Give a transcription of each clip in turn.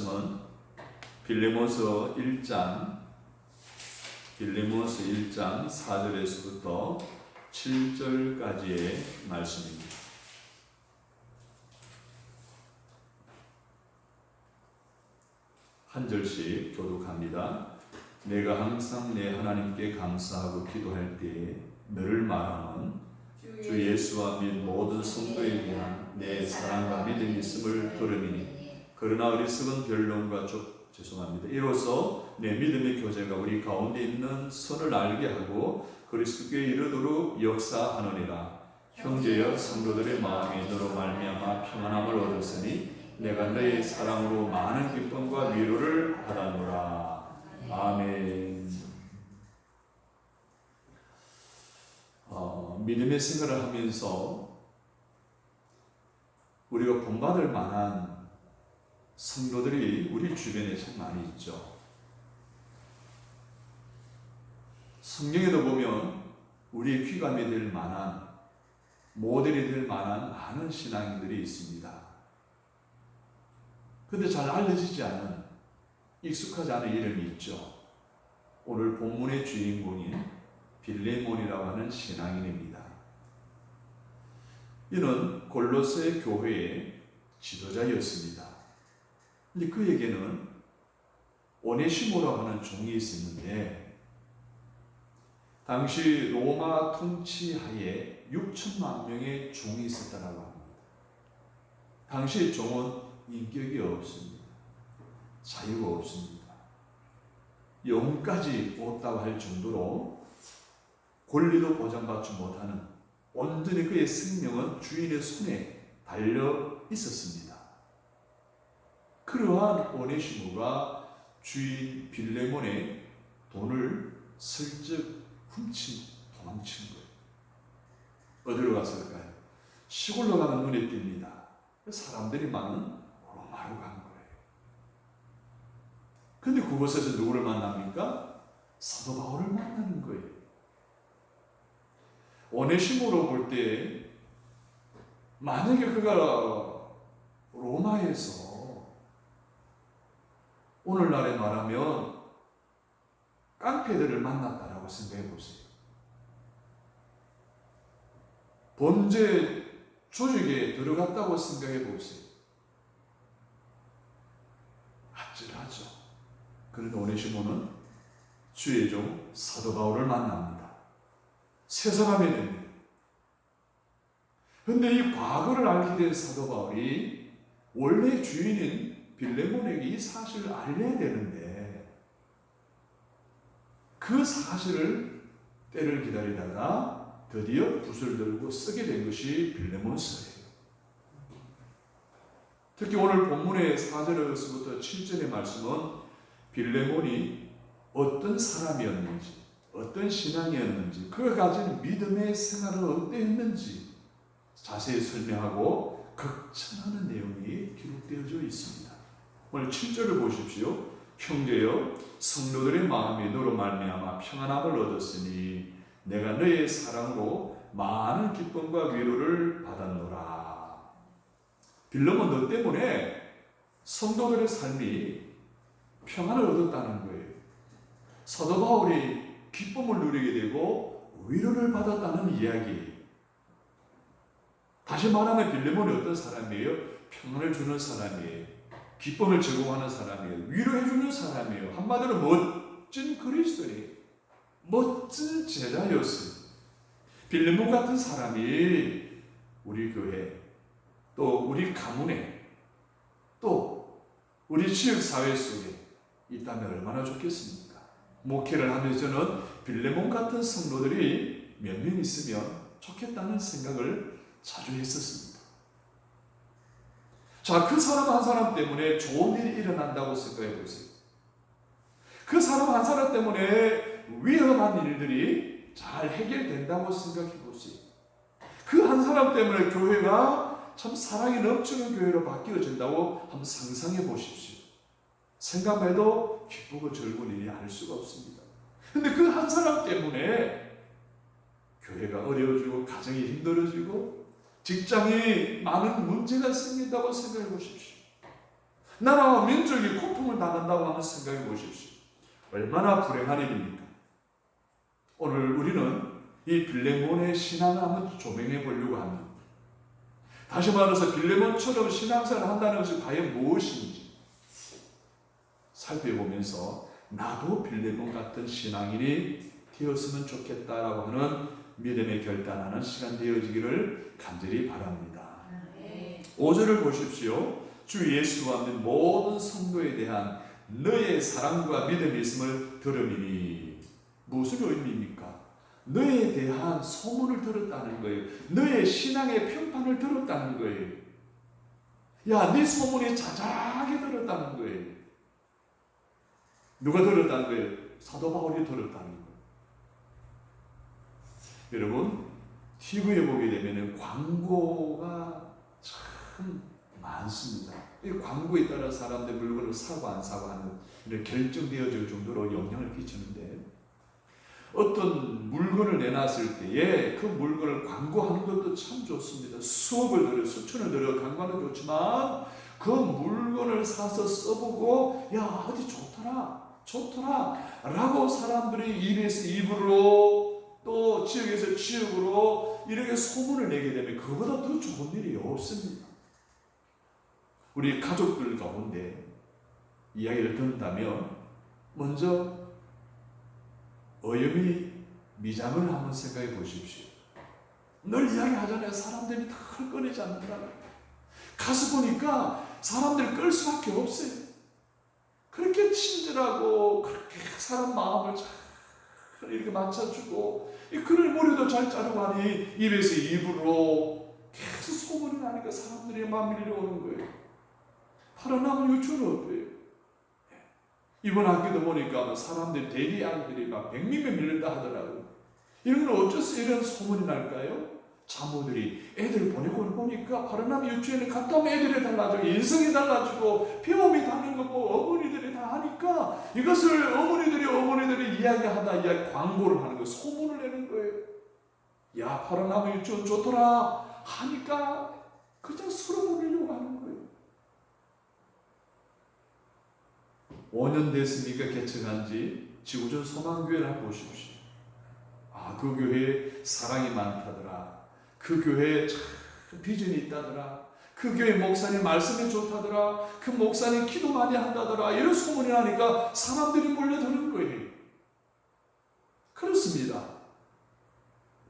말씀은 빌레몬서 1장 4절에서부터 7절까지의 말씀입니다. 한 절씩 교독합니다. 내가 항상 내 하나님께 감사하고 기도할 때에 너를 말하면 주 예수와 및 모든 성도에 대한 내 사랑과 믿음이 있음을 들음이니 그러나 어리석은 변론과 이로써 내 믿음의 교제가 우리 가운데 있는 선을 알게 하고 그리스도께 이르도록 역사하느니라. 형제여 성도들의 마음이 너로 말미암아 평안함을 얻었으니 내가 너의 사랑으로 많은 기쁨과 위로를 받았노라. 아멘. 믿음의 생활을 하면서 우리가 본받을 만한 성도들이 우리 주변에 참 많이 있죠. 성경에도 보면 우리의 귀감이 될 만한, 모델이 될 만한 많은 신앙인들이 있습니다. 그런데 잘 알려지지 않은, 익숙하지 않은 이름이 있죠. 오늘 본문의 주인공인 빌레몬이라고 하는 신앙인입니다. 이는 골로새 교회의 지도자였습니다. 근데 그에게는 오네시모라고 하는 종이 있었는데 당시 로마 통치하에 6천만 명의 종이 있었다고 합니다. 당시 종은 인격이 없습니다. 자유가 없습니다. 영까지 없다고 할 정도로 권리도 보장받지 못하는 온전히 그의 생명은 주인의 손에 달려 있었습니다. 그러한 오네시모가 주인 빌레몬의 돈을 슬쩍 도망친 거예요. 어디로 갔을까요? 시골로 가는 눈에 띕니다. 사람들이 많은 로마로 간 거예요. 근데 그곳에서 누구를 만납니까? 사도 바울을 만나는 거예요. 오네시모로 볼 때 만약에 그가 로마에서 오늘날에 말하면 깡패들을 만났다라고 생각해 보세요. 범죄 조직에 들어갔다고 생각해 보세요. 아찔하죠. 그런데 오네시모는 주의 종 사도 바울을 만납니다. 새 사람이 됩니다. 그런데 이 과거를 알게 된 사도 바울이 원래 주인인 빌레몬에게 이 사실을 알려야 되는데 그 사실을 때를 기다리다가 드디어 붓을 들고 쓰게 된 것이 빌레몬서예요. 특히 오늘 본문의 4절에서부터 7절의 말씀은 빌레몬이 어떤 사람이었는지, 어떤 신앙이었는지, 그가 가진 믿음의 생활은 어땠는지 자세히 설명하고 극찬하는 내용이 기록되어져 있습니다. 오늘 7절을 보십시오. 형제여 성도들의 마음이 너로 말미암아 평안함을 얻었으니 내가 너의 사랑으로 많은 기쁨과 위로를 받았노라. 빌레몬 너 때문에 성도들의 삶이 평안을 얻었다는 거예요. 사도 바울이 기쁨을 누리게 되고 위로를 받았다는 이야기. 다시 말하면 빌레몬이 어떤 사람이에요? 평안을 주는 사람이에요. 기쁨을 제공하는 사람이에요. 위로해주는 사람이에요. 한마디로 멋진 그리스도예요. 멋진 제자였어요. 빌레몬 같은 사람이 우리 교회, 또 우리 가문에, 또 우리 지역사회 속에 있다면 얼마나 좋겠습니까? 목회를 하면서는 빌레몬 같은 성도들이 몇 명 있으면 좋겠다는 생각을 자주 했었습니다. 자, 그 사람 한 사람 때문에 좋은 일이 일어난다고 생각해 보세요. 그 사람 한 사람 때문에 위험한 일들이 잘 해결된다고 생각해 보세요. 그 한 사람 때문에 교회가 참 사랑이 넘치는 교회로 바뀌어진다고 한번 상상해 보십시오. 생각해도 기쁘고 즐거운 일이 아닐 수가 없습니다. 그런데 그 한 사람 때문에 교회가 어려워지고 가정이 힘들어지고 직장에 많은 문제가 생긴다고 생각해 보십시오. 나라와 민족이 고통을 당한다고 하는 생각해 보십시오. 얼마나 불행한 일입니까? 오늘 우리는 이 빌레몬의 신앙을 한번 조명해 보려고 합니다. 다시 말해서 빌레몬처럼 신앙생활을 한다는 것이 과연 무엇인지 살펴보면서 나도 빌레몬 같은 신앙인이 되었으면 좋겠다라고 하는 믿음의 결단하는 시간 되어지기를 간절히 바랍니다. 5절을 보십시오. 주 예수와 믿는 모든 성도에 대한 너의 사랑과 믿음이 있음을 들으리니. 무슨 의미입니까? 너에 대한 소문을 들었다는 거예요. 너의 신앙의 평판을 들었다는 거예요. 야, 네 소문이 자자하게 들었다는 거예요. 누가 들었다는 거예요? 사도 바울이 들었다는 거예요. 여러분, TV에 보게 되면 광고가 참 많습니다. 이 광고에 따라 사람들 물건을 사고 안 사고 하는 이런 결정되어질 정도로 영향을 끼치는데, 어떤 물건을 내놨을 때에 그 물건을 광고하는 것도 참 좋습니다. 수억을 들여 수천을 들여 광고하는 건 좋지만 그 물건을 사서 써보고 야 어디 좋더라 라고 사람들이 입에서 입으로 또 지역에서 지역으로 이렇게 소문을 내게 되면 그보다 더 좋은 일이 없습니다. 우리 가족들 가운데 이야기를 듣는다면 먼저 어여미 미장을 한번 생각해 보십시오. 늘 이야기하잖아요. 사람들이 다 꺼내지 않는다. 가서 보니까 사람들 끌 수밖에 없어요. 그렇게 친절하고 그렇게 사람 마음을 잘 이렇게 맞춰주고 글을 머리도 잘 자르고 하니 입에서 입으로 계속 소문이 나니까 사람들이 막 밀려오는 거예요. 파라나무 유치원은 어때요? 이번 학기도 보니까 사람들 대기 아이들이 막 100명이 밀린다 하더라고요. 이런 건 어째서 이런 소문이 날까요? 자모들이 애들 보내고 보니까 파라나무 유치원에 갔다 오면 애들이 달라지고 인성이 달라지고 배움이 다른 거고 어머니들이 다 하니까 이것을 어머니들이 이야기하다 광고를 하는 거예요. 소문을 내는 거예요. 야, 파라나무 유치원 좋더라 하니까 그냥 서로 보내려고 하는 거예요. 5년 됐으니까 개척한 지 지구촌 소망교회를 한번 보십시오. 그 교회에 사랑이 많다더라. 그 교회에 참 비전이 있다더라. 그 교회 목사님 말씀이 좋다더라. 그 목사님 기도 많이 한다더라. 이런 소문이 나니까 사람들이 몰려드는 거예요. 그렇습니다.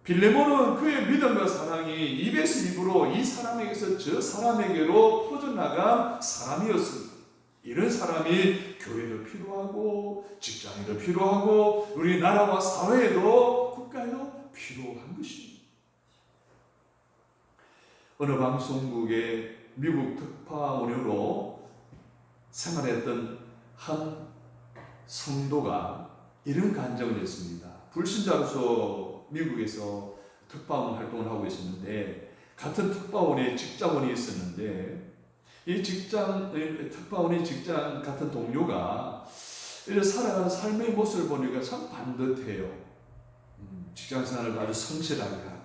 빌레몬은 그의 믿음과 사랑이 입에서 입으로 이 사람에게서 저 사람에게로 퍼져나간 사람이었습니다. 이런 사람이 교회도 필요하고 직장에도 필요하고 우리 나라와 사회에도 국가에도 필요한 것입니다. 어느 방송국의 미국 특파원으로 생활했던 한 성도가 이런 간증을 했습니다. 불신자로서 미국에서 특파원 활동을 하고 있었는데 같은 특파원에 직장원이 있었는데 이 특파원의 직장 같은 동료가 살아가는 삶의 모습을 보니까 참 반듯해요. 직장 생활을 아주 성실하게 하고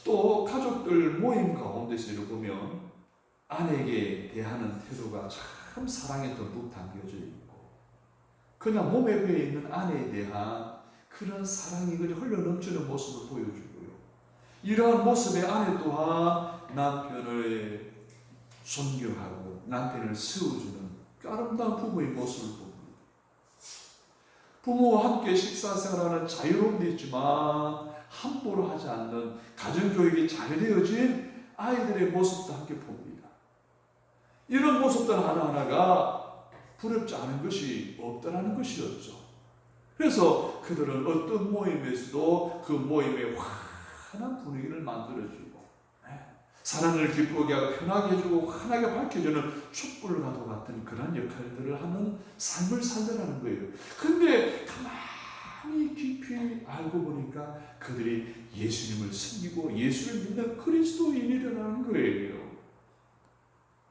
또 가족들 모임 가운데서 이렇게 보면 아내에게 대하는 태도가 참 사랑에 듬뿍 담겨져 있고 그냥 몸에 배어 있는 아내에 대한 그런 사랑이 흘러넘치는 모습을 보여주고요. 이러한 모습의 아내 또한 남편을 존경하고 남편을 세워주는 아름다운 부부의 모습을 봅니다. 부모와 함께 식사생활하는 자유로움도 있지만 함부로 하지 않는 가정교육이 잘 되어진 아이들의 모습도 함께 봅니다. 이런 모습들 하나하나가 부럽지 않은 것이 없다라는 것이었죠. 그래서 그들은 어떤 모임에서도 그 모임에 환한 분위기를 만들어주고 사랑을 기쁘게 하고 편하게 해주고 환하게 밝혀주는 촛불과도 같은 그런 역할들을 하는 삶을 살더라는 거예요. 근데 가만히 깊이 알고 보니까 그들이 예수님을 섬기고 예수를 믿는 그리스도인이라는 거예요.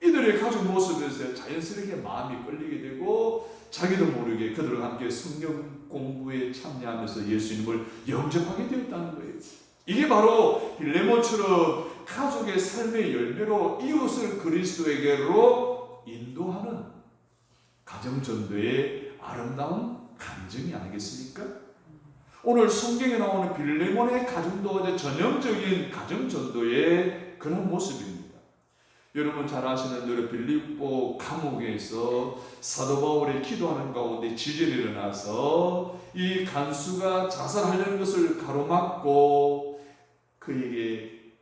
이들의 가족 모습에서 자연스럽게 마음이 끌리게 되고 자기도 모르게 그들과 함께 성경 공부에 참여하면서 예수님을 영접하게 되었다는 거예요. 이게 바로 빌레몬처럼 가족의 삶의 열매로 이웃을 그리스도에게로 인도하는 가정전도의 아름다운 간증이 아니겠습니까? 오늘 성경에 나오는 빌레몬의 가정도가 전형적인 가정전도의 그런 모습입니다. 여러분 잘 아시는 대로 빌립보 감옥에서 사도 바울이 기도하는 가운데 지진이 일어나서 이 간수가 자살하려는 것을 가로막고 그에게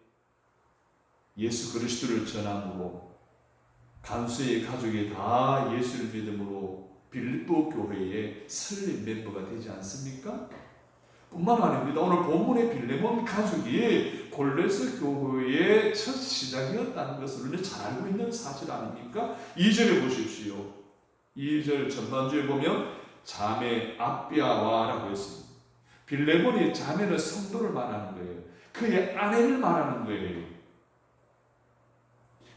예수 그리스도를 전함으로 간수의 가족이 다 예수를 믿음으로 빌립보 교회의 설립 멤버가 되지 않습니까? 뿐만 아닙니다. 오늘 본문의 빌레몬 가족이 골로새 교회의 첫 시작이었다는 것을 우리는 잘 알고 있는 사실 아닙니까? 2절에 보십시오. 2절 전반주에 보면 자매 아비아와라고 했습니다. 빌레몬이 자매는 성도를 말하는 거예요. 그의 아내를 말하는 거예요.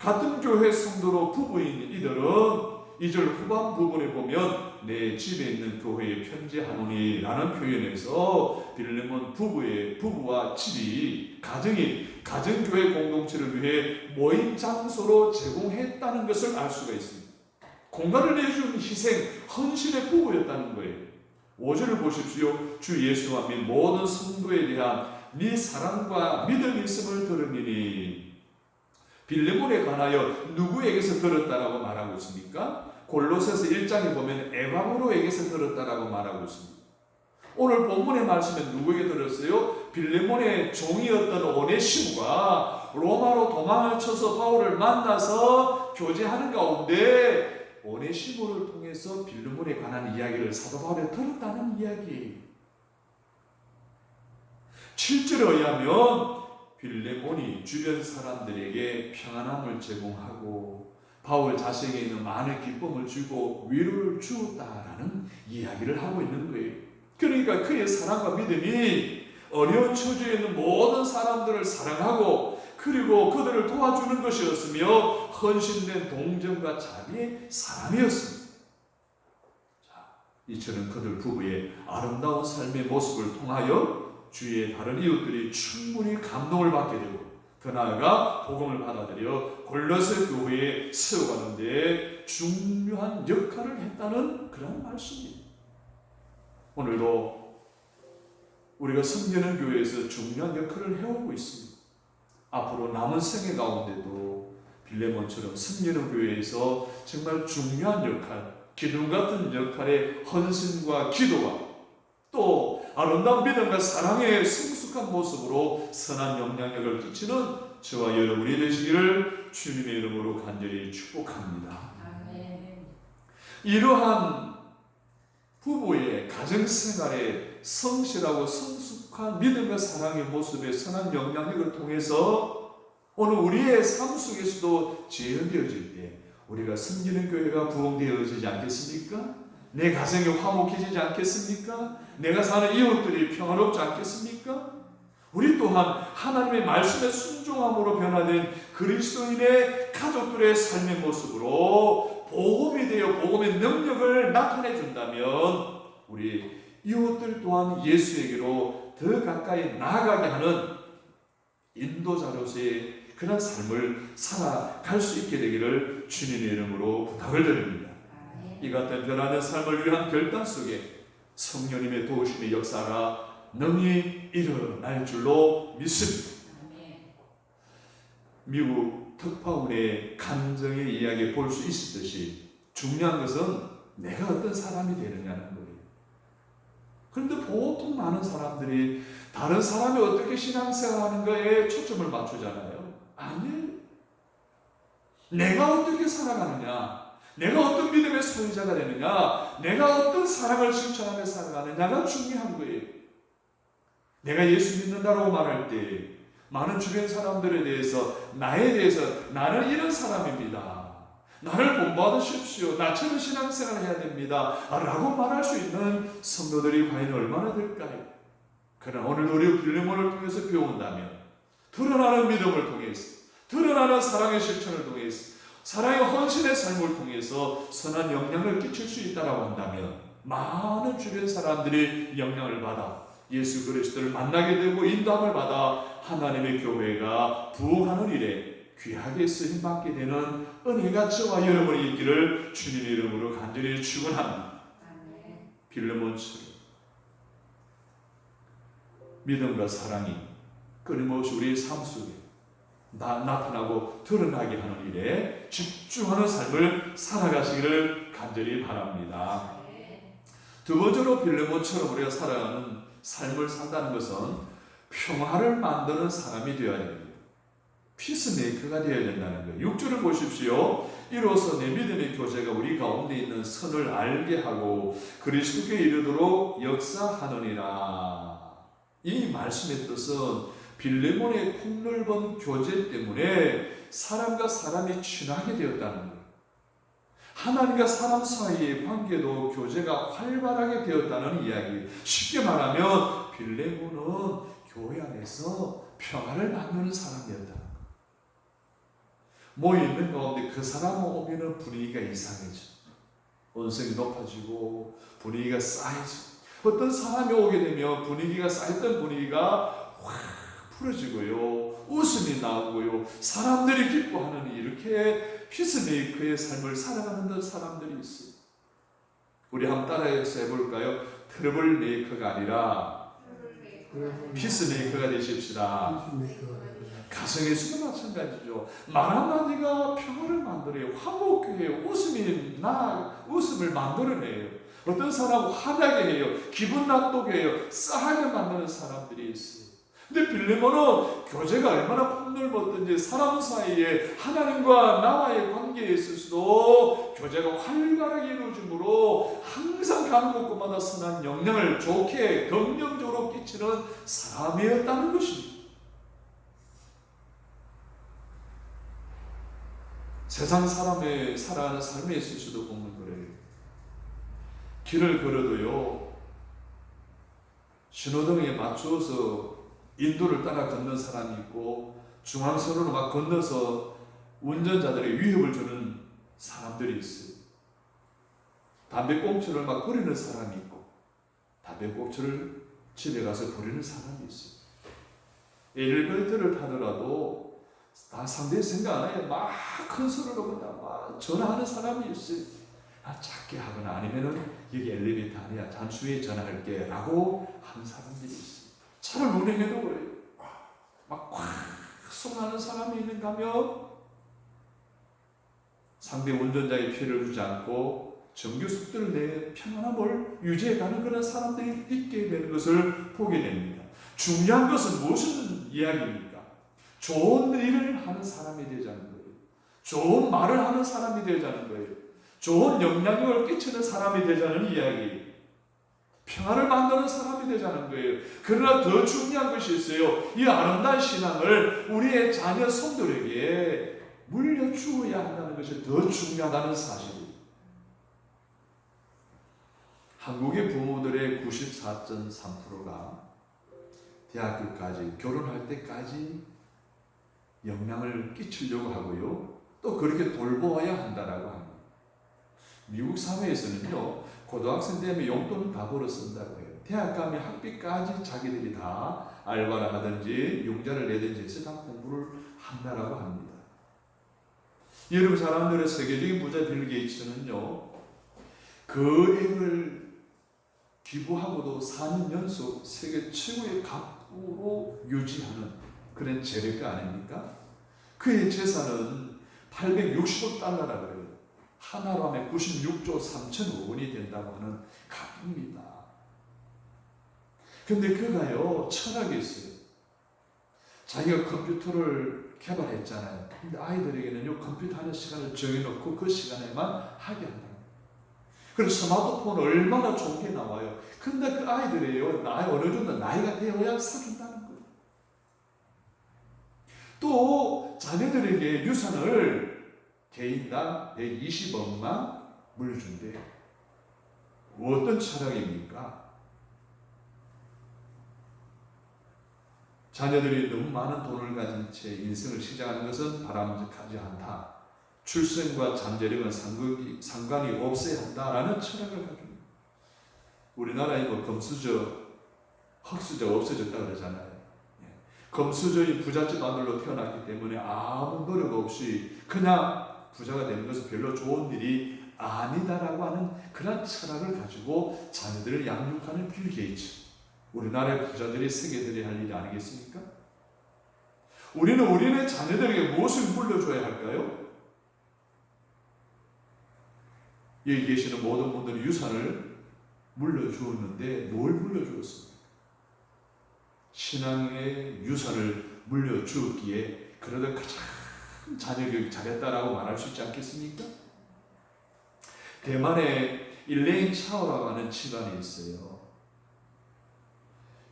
같은 교회 성도로 부부인 이들은 2절 후반 부분에 보면 내 집에 있는 교회에 편지하노니 라는 표현에서 빌레몬 부부와 집이 가정교회 공동체를 위해 모임 장소로 제공했다는 것을 알 수가 있습니다. 공간을 내준 희생, 헌신의 부부였다는 거예요. 5절을 보십시오. 주 예수와 및 모든 성도에 대한 네 사랑과 믿음이 있음을 들으니 빌레몬에 관하여 누구에게서 들었다라고 말하고 있습니까? 골로새서 1장에 보면 에바브로에게서 들었다라고 말하고 있습니다. 오늘 본문의 말씀은 누구에게 들었어요? 빌레몬의 종이었던 오네시모가 로마로 도망을 쳐서 바울을 만나서 교제하는 가운데 오네시모를 통해서 빌레몬에 관한 이야기를 사도 바울이 들었다는 이야기예요. 7절에 의하면 빌레몬이 주변 사람들에게 평안함을 제공하고 바울 자신에게 있는 많은 기쁨을 주고 위로를 주었다라는 이야기를 하고 있는 거예요. 그러니까 그의 사랑과 믿음이 어려운 처지에 있는 모든 사람들을 사랑하고 그리고 그들을 도와주는 것이었으며 헌신된 동정과 자비의 사람이었습니다. 이처럼 그들 부부의 아름다운 삶의 모습을 통하여 주위의 다른 이웃들이 충분히 감동을 받게 되고 더 나아가 복음을 받아들여 골로새 교회에 세워가는 데 중요한 역할을 했다는 그런 말씀입니다. 오늘도 우리가 섬기는 교회에서 중요한 역할을 해오고 있습니다. 앞으로 남은 생애 가운데도 빌레몬처럼 섬기는 교회에서 정말 중요한 역할, 기둥 같은 역할의 헌신과 기도와 또 아름다운 믿음과 사랑의 성숙한 모습으로 선한 영향력을 끼치는 저와 여러분이 되시기를 주님의 이름으로 간절히 축복합니다. 아멘. 이러한 부부의 가정생활에 성실하고 성숙한 믿음과 사랑의 모습의 선한 영향력을 통해서 오늘 우리의 삶 속에서도 재현되어질 때 우리가 섬기는 교회가 부흥되어지지 않겠습니까? 내 가정이 화목해지지 않겠습니까? 내가 사는 이웃들이 평화롭지 않겠습니까? 우리 또한 하나님의 말씀에 순종함으로 변화된 그리스도인의 가족들의 삶의 모습으로 복음이 되어 복음의 능력을 나타내 준다면 우리 이웃들 또한 예수에게로 더 가까이 나아가게 하는 인도자로서의 그런 삶을 살아갈 수 있게 되기를 주님의 이름으로 부탁을 드립니다. 이 같은 변화된 삶을 위한 결단 속에 성령님의 도우심의 역사가 능히 일어날 줄로 믿습니다. 미국 특파원의 감정의 이야기에 볼 수 있었듯이 중요한 것은 내가 어떤 사람이 되느냐는 거예요. 그런데 보통 많은 사람들이 다른 사람이 어떻게 신앙생활하는 거에 초점을 맞추잖아요. 아니에요. 내가 어떻게 살아가느냐, 내가 어떤 믿음의 소유자가 되느냐, 내가 어떤 사랑을 실천하며 살아가느냐가 중요한 거예요. 내가 예수 믿는다라고 말할 때 많은 주변 사람들에 대해서 나에 대해서 나는 이런 사람입니다, 나를 본받으십시오, 나처럼 신앙생활을 해야 됩니다 라고 말할 수 있는 성도들이 과연 얼마나 될까요? 그러나 오늘 우리 빌레몬을 통해서 배운다면 드러나는 믿음을 통해서, 드러나는 사랑의 실천을 통해서, 사랑의 헌신의 삶을 통해서 선한 영향을 끼칠 수 있다고 한다면 많은 주변 사람들이 영향을 받아 예수 그리스도를 만나게 되고 인도함을 받아 하나님의 교회가 부흥하는 일에 귀하게 쓰임받게 되는 은혜가 저와 여러분이 있기를 주님의 이름으로 간절히 축원합니다. 빌레몬처럼 믿음과 사랑이 끊임없이 우리의 삶 속에 나타나고 드러나게 하는 일에 집중하는 삶을 살아가시기를 간절히 바랍니다. 두 번째로 빌레몬처럼 우리가 살아가는 삶을 산다는 것은 평화를 만드는 사람이 되어야 됩니다. 피스메이커가 되어야 된다는 거예요. 6절을 보십시오. 이로써 내 믿음의 교제가 우리 가운데 있는 선을 알게 하고 그리스도께 이르도록 역사하느니라. 이 말씀의 뜻은 빌레몬의 폭넓은 교제 때문에 사람과 사람이 친하게 되었다는 거예요. 하나님과 사람 사이의 관계도 교제가 활발하게 되었다는 이야기. 쉽게 말하면 빌레몬은 교회 안에서 평화를 나누는 사람이었다. 모여있는 가운데 그 사람 오면 분위기가 이상해져. 언성이 높아지고 분위기가 쌓여져. 어떤 사람이 오게 되면 분위기가 쌓였던 분위기가 확 풀어지고요. 웃음이 나오고요. 사람들이 기뻐하는 이렇게 피스메이커의 삶을 살아가는 사람들이 있어요. 우리 한번 따라해서 해볼까요? 트러블 메이커가 아니라 피스메이커가 되십시다. 가정에서도 마찬가지죠. 말 한마디가 평화를 만들어요. 화목해요. 웃음을 만들어내요. 어떤 사람은 화나게 해요. 기분 나쁘게 해요. 싸하게 만드는 사람들이 있어요. 근데 빌레몬은 교제가 얼마나 폭넓었든지 사람 사이에 하나님과 나와의 관계에 있어서도 교제가 활발하게 이루어지므로 항상 가는 곳마다 선한 영향을 좋게 긍정적으로 끼치는 사람이었다는 것입니다. 세상 사람의 살아가는 삶에 있어서도 보면 그래요. 길을 걸어도요, 신호등에 맞추어서 인도를 따라 걷는 사람이 있고 중앙선으로 막 건너서 운전자들의 위협을 주는 사람들이 있어요. 담배꽁초를 막 버리는 사람이 있고 담배꽁초를 집에 가서 버리는 사람이 있어요. 엘리베이터를 타더라도 다 상대 생각 안 해요. 막 큰 소리로 그냥 막 전화하는 사람이 있어요. 작게 하거나 아니면은 여기 엘리베이터 아니야. 잠시 후에 전화할게 라고 하는 사람들이 있어요. 차를 운행해도 그래요. 막 꽉 쏘나는 사람이 있는가 하면 상대 운전자의 피해를 주지 않고 정규 속도를 내 편안함을 유지해가는 그런 사람들이 있게 되는 것을 보게 됩니다. 중요한 것은 무슨 이야기입니까? 좋은 일을 하는 사람이 되자는 거예요. 좋은 말을 하는 사람이 되자는 거예요. 좋은 영향력을 끼치는 사람이 되자는 이야기. 평화를 만드는 사람이 되자는 거예요. 그러나 더 중요한 것이 있어요. 이 아름다운 신앙을 우리의 자녀 손들에게 물려주어야 한다는 것이 더 중요하다는 사실이에요. 한국의 부모들의 94.3%가 대학교까지, 결혼할 때까지 영향을 끼치려고 하고요. 또 그렇게 돌보아야 한다라고 합니다. 미국 사회에서는요, 고등학생 되면 용돈 다 벌어 쓴다고 해요. 대학 가면 학비까지 자기들이 다 알바를 하든지 융자를 내든지 해서 다 공부를 한다라고 합니다. 여러분 잘 아는 세계적인 부자 빌 게이츠는요, 그 액을 기부하고도 4년 연속 세계 최고의 갑부로 유지하는 그런 재력가 아닙니까? 그의 재산은 860억 달러라고 해요. 하나로 하면 96조 3천억 원이 된다고 하는 갑부입니다. 근데 그가요, 철학이 있어요. 자기가 컴퓨터를 개발했잖아요. 근데 아이들에게는 요 컴퓨터 하는 시간을 정해놓고 그 시간에만 하게 한다. 그리고 스마트폰 얼마나 좋은 게 나와요. 근데 그 아이들이요, 어느 정도 나이가 되어야 사준다는 거예요. 또 자녀들에게 유산을 개인당 120억만 물려준대요. 어떤 철학입니까? 자녀들이 너무 많은 돈을 가진 채 인생을 시작하는 것은 바람직하지 않다. 출생과 잠재력은 상관이 없어야 한다라는 철학을 가지고 우리나라의 금수저 흙수저가 없어졌다 그러잖아요. 금수저인 부잣집 아들로 태어났기 때문에 아무 노력 없이 그냥 부자가 되는 것은 별로 좋은 일이 아니다라고 하는 그런 철학을 가지고 자녀들을 양육하는 빌 게이츠. 우리나라의 부자들이 새겨들어야 할 일이 아니겠습니까? 우리는 우리네 자녀들에게 무엇을 물려줘야 할까요? 여기 계시는 모든 분들이 유산을 물려주었는데 뭘 물려주었습니까? 신앙의 유산을 물려주었기에 그러다 가장 자녀 교육 잘했다라고 말할 수 있지 않겠습니까? 대만에 일레인 차오라고 하는 집안이 있어요.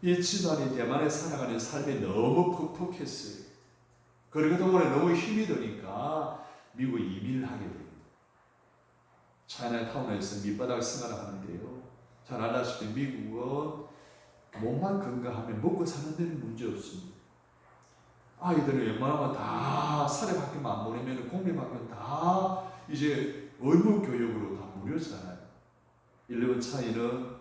이 집안이 대만에 살아가는 삶이 너무 퍽퍽했어요. 그러다 보니 너무 힘이 드니까 미국 이민을 하게 됩니다. 차이나타운에서 밑바닥 생활을 하는데요. 잘 알다시피 미국은 몸만 건강하면 먹고 사는 데는 문제 없습니다. 아이들은 웬만하면 다 사립학교만 안 보내면 공립학교는 다 이제 의무교육으로 다 무료잖아요. 일레온 차이는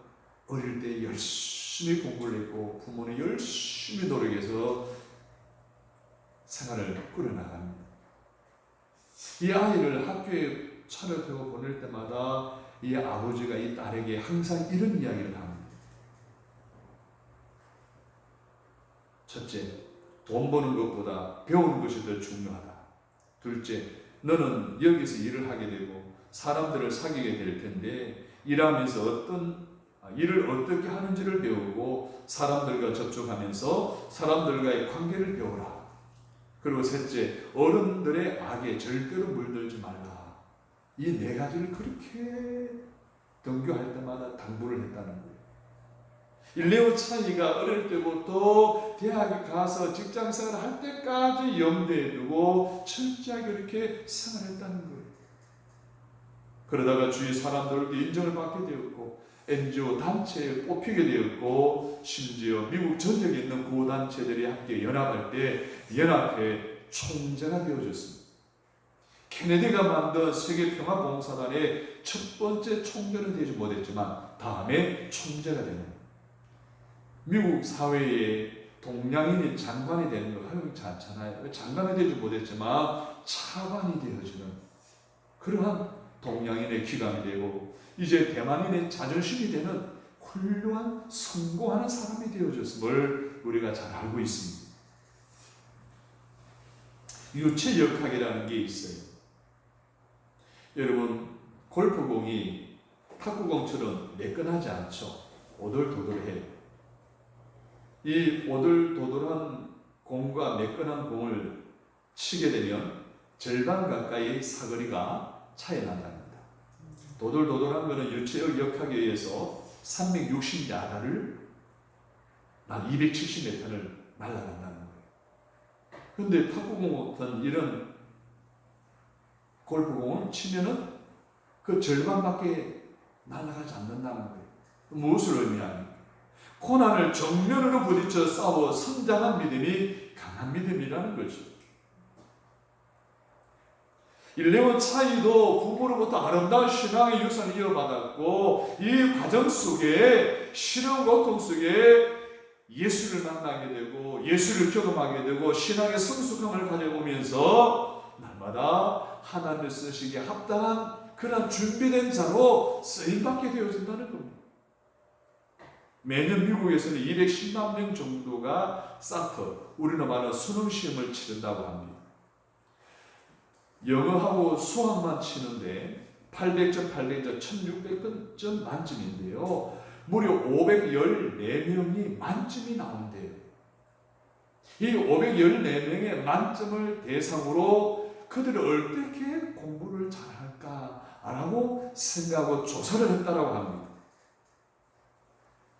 어릴 때 열심히 공부를 했고 부모는 열심히 노력해서 생활을 꾸려나갑니다. 이 아이를 학교에 차를 타고 보낼 때마다 이 아버지가 이 딸에게 항상 이런 이야기를 합니다. 첫째, 돈 버는 것보다 배우는 것이 더 중요하다. 둘째, 너는 여기서 일을 하게 되고 사람들을 사귀게 될 텐데 일하면서 어떤 일을 어떻게 하는지를 배우고 사람들과 접촉하면서 사람들과의 관계를 배우라. 그리고 셋째, 어른들의 악에 절대로 물들지 말라. 이 네 가지를 그렇게 등교할 때마다 당부를 했다는 거예요. 일레오 차이가 어릴 때부터 대학에 가서 직장생활을 할 때까지 염두에 두고 철저하게 그렇게 생활했다는 거예요. 그러다가 주위 사람들도 인정을 받게 되었고 NGO 단체에 뽑히게 되었고 심지어 미국 전역에 있는 구호단체들이 함께 연합할 때 연합회 총재가 되어졌습니다. 케네디가 만든 세계평화봉사단의 첫 번째 총재는 되지 못했지만 다음에 총재가 되는 거예요. 미국 사회에 동양인이 장관이 되는 거 허용치 않잖아요. 장관이 되지 못했지만 차관이 되어지는 그러한 동양인의 기감이 되고 이제 대만인의 자존심이 되는 훌륭한 성공하는 사람이 되어졌음을 우리가 잘 알고 있습니다. 유체역학이라는 게 있어요. 여러분 골프공이 탁구공처럼 매끈하지 않죠. 오돌도돌해요. 이 오돌도돌한 공과 매끈한 공을 치게 되면 절반 가까이 사거리가 차이 난답니다. 도돌도돌한 것은 유체역 역학에 의해서 360야드를 난 270m를 날아간다는 거예요. 그런데 탁구공 같은 이런 골프공을 치면은 그 절반밖에 날아가지 않는다는 거예요. 무엇을 의미합니까? 고난을 정면으로 부딪혀 싸워 성장한 믿음이 강한 믿음이라는 거죠. 일레온 차이도 부모로부터 아름다운 신앙의 유산을 이어받았고 이 과정 속에 시련 고통 속에 예수를 만나게 되고 예수를 경험하게 되고 신앙의 성숙함을 가져보면서 날마다 하나님을 쓰시기에 합당한 그런 준비된 자로 쓰임받게 되어진다는 겁니다. 매년 미국에서는 210만 명 정도가 사프, 우리는 말하는 수능시험을 치른다고 합니다. 영어하고 수학만 치는데 800점, 800점, 1600점 만점인데요. 무려 514명이 만점이 나온대요. 이 514명의 만점을 대상으로 그들이 어떻게 공부를 잘할까라고 생각하고 조사를 했다고 합니다.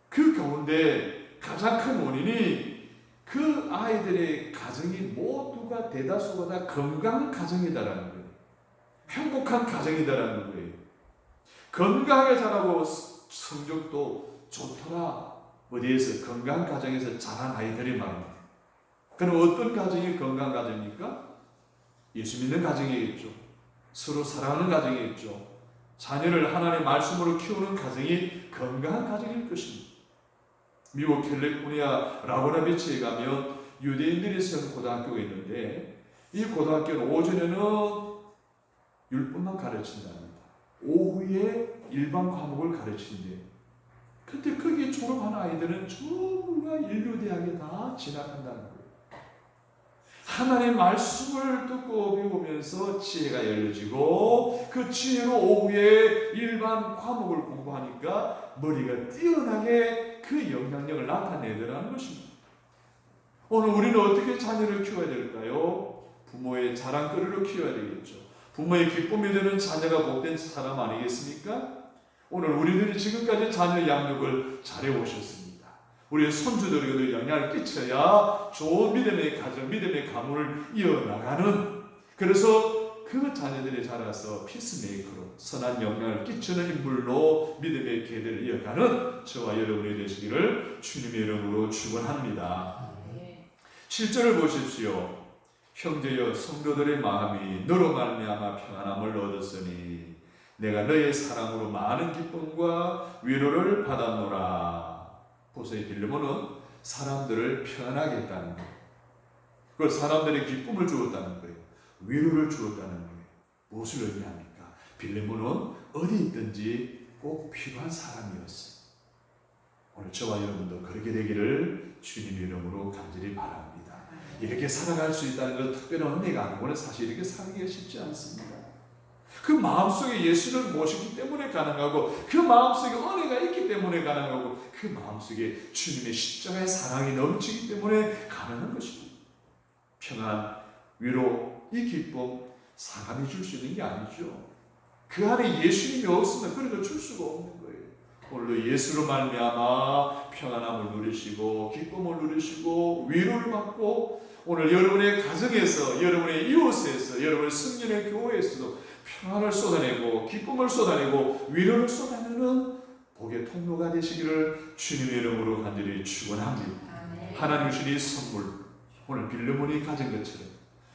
그 가운데 가장 큰 원인이 그 아이들의 가정이 모두가 대다수가 다 건강한 가정이다라는 거예요. 행복한 가정이다라는 거예요. 건강하게 자라고 성적도 좋더라. 어디에서 건강한 가정에서 자란 아이들이 말입니다. 그럼 어떤 가정이 건강한 가정입니까? 예수 믿는 가정이겠죠. 서로 사랑하는 가정이겠죠. 자녀를 하나님의 말씀으로 키우는 가정이 건강한 가정일 것입니다. 미국 캘리포니아 라구나비치에 가면 유대인들이 세운 고등학교가 있는데 이 고등학교는 오전에는 율법만 가르친답니다. 오후에 일반 과목을 가르치는데 근데 거기 졸업한 아이들은 전부가 인류대학에 다 진학한다는 거예요. 하나님의 말씀을 듣고 배우면서 지혜가 열려지고 그 지혜로 오후에 일반 과목을 공부하니까 머리가 뛰어나게 그 영향력을 나타내더라는 것입니다. 오늘 우리는 어떻게 자녀를 키워야 될까요? 부모의 자랑거리로 키워야 되겠죠. 부모의 기쁨이 되는 자녀가 복된 사람 아니겠습니까? 오늘 우리들이 지금까지 자녀 양육을 잘해오셨습니다. 우리의 손주들에게도 영향을 끼쳐야 좋은 믿음의 가정, 믿음의 가문을 이어나가는, 그래서 그 자녀들이 자라서 피스메이커로 선한 영향을 끼치는 인물로 믿음의 계대를 이어가는 저와 여러분이 되시기를 주님의 이름으로 축원합니다. 7절을 보십시오. 형제여 성도들의 마음이 너로 말미암아 평안함을 얻었으니 내가 너의 사랑으로 많은 기쁨과 위로를 받았노라. 보세요. 빌레몬은 사람들을 평안하게 했다는 거예요. 그걸 사람들의 기쁨을 주었다는 거예요. 위로를 주었다는 거예요. 무엇을 의미합니까? 빌레몬은 어디 있든지 꼭 필요한 사람이었어요. 오늘 저와 여러분도 그렇게 되기를 주님의 이름으로 간절히 바랍니다. 이렇게 살아갈 수 있다는 건 특별한 은혜가 아니고는 사실 이렇게 살기가 쉽지 않습니다. 그 마음속에 예수를 모시기 때문에 가능하고 그 마음속에 은혜가 있기 때문에 가능하고 그 마음속에 주님의 십자가의 사랑이 넘치기 때문에 가능한 것입니다. 평안, 위로, 이 기쁨 사람이 줄 수 있는 게 아니죠. 그 안에 예수님이 없으면 그래도 줄 수가 없는 거예요. 오늘도 예수로 말미암아 평안함을 누리시고 기쁨을 누리시고 위로를 받고 오늘 여러분의 가정에서, 여러분의 이웃에서, 여러분의 성전의 교회에서도 평안을 쏟아내고 기쁨을 쏟아내고 위로를 쏟아내는 복의 통로가 되시기를 주님의 이름으로 간절히 축원합니다. 하나님 주신 이 선물, 오늘 빌레몬이 가진 것처럼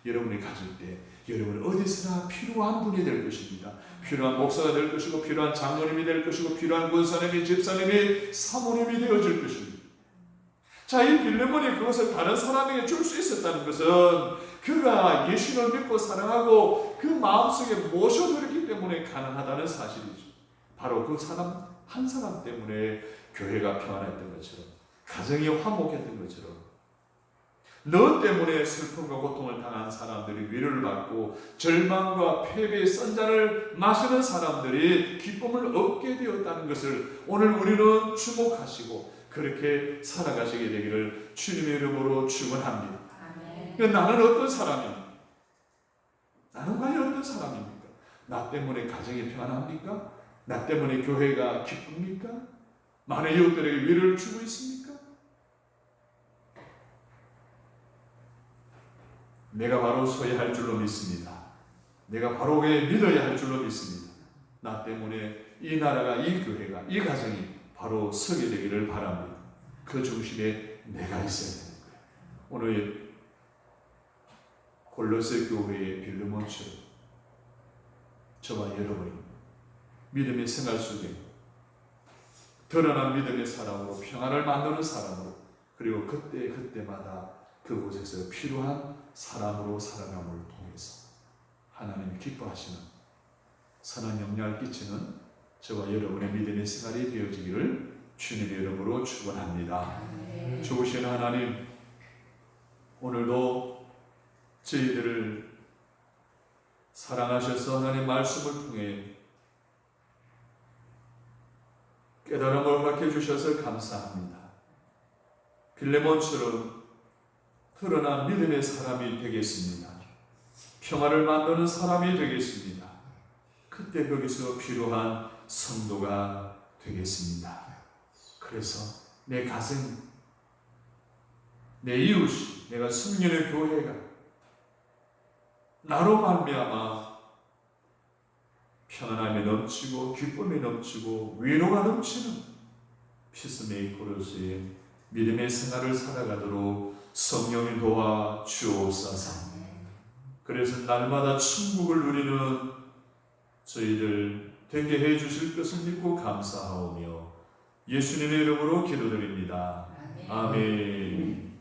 여러분이 가질 때 여러분 어디서나 필요한 분이 될 것입니다. 필요한 목사가 될 것이고 필요한 장로님이 될 것이고 필요한 권사님이, 집사님이, 사모님이 되어질 것입니다. 자, 이 빌레몬이 그것을 다른 사람에게 줄 수 있었다는 것은 그가 예수를 믿고 사랑하고 그 마음속에 모셔들었기 때문에 가능하다는 사실이죠. 바로 그 사람 한 사람 때문에 교회가 평안했던 것처럼, 가정이 화목했던 것처럼, 너 때문에 슬픔과 고통을 당한 사람들이 위로를 받고 절망과 패배의 썬잔을 마시는 사람들이 기쁨을 얻게 되었다는 것을 오늘 우리는 주목하시고 그렇게 살아가시게 되기를 주님의 이름으로 축원합니다. 나는 어떤 사람입니까? 나는 과연 어떤 사람입니까? 나 때문에 가정이 평안합니까? 나 때문에 교회가 기쁩니까? 많은 이웃들에게 위로를 주고 있습니까? 내가 바로 서야 할 줄로 믿습니다. 내가 바로 믿어야 할 줄로 믿습니다. 나 때문에 이 나라가, 이 교회가, 이 가정이 바로 서게 되기를 바랍니다. 그 중심에 내가 있어야 되는 거예요. 오늘 골로새 교회의 빌레몬처럼 저와 여러분이 믿음의 생활 속에 드러난 믿음의 사람으로 평안을 만드는 사람으로, 그리고 그때마다 그곳에서 필요한 사람으로 살아감을 통해서 하나님이 기뻐하시는 선한 영향을 끼치는 저와 여러분의 믿음의 생활이 되어지기를 주님의 이름으로 축원합니다. 좋으신 하나님, 오늘도 저희들을 사랑하셔서 하나님 말씀을 통해 깨달음을 허락해 주셔서 감사합니다. 빌레몬처럼 드러난 믿음의 사람이 되겠습니다. 평화를 만드는 사람이 되겠습니다. 그때 거기서 필요한 성도가 되겠습니다. 그래서 내 가정, 내 이웃이, 내가 성령의 교회가 나로 말미암아 평안함이 넘치고 기쁨이 넘치고 위로가 넘치는 피스메이커로서의 믿음의 생활을 살아가도록 성령이 도와 주옵소서. 그래서 날마다 천국을 누리는 저희들 되게 해 주실 것을 믿고 감사하오며 예수님의 이름으로 기도드립니다. 아멘.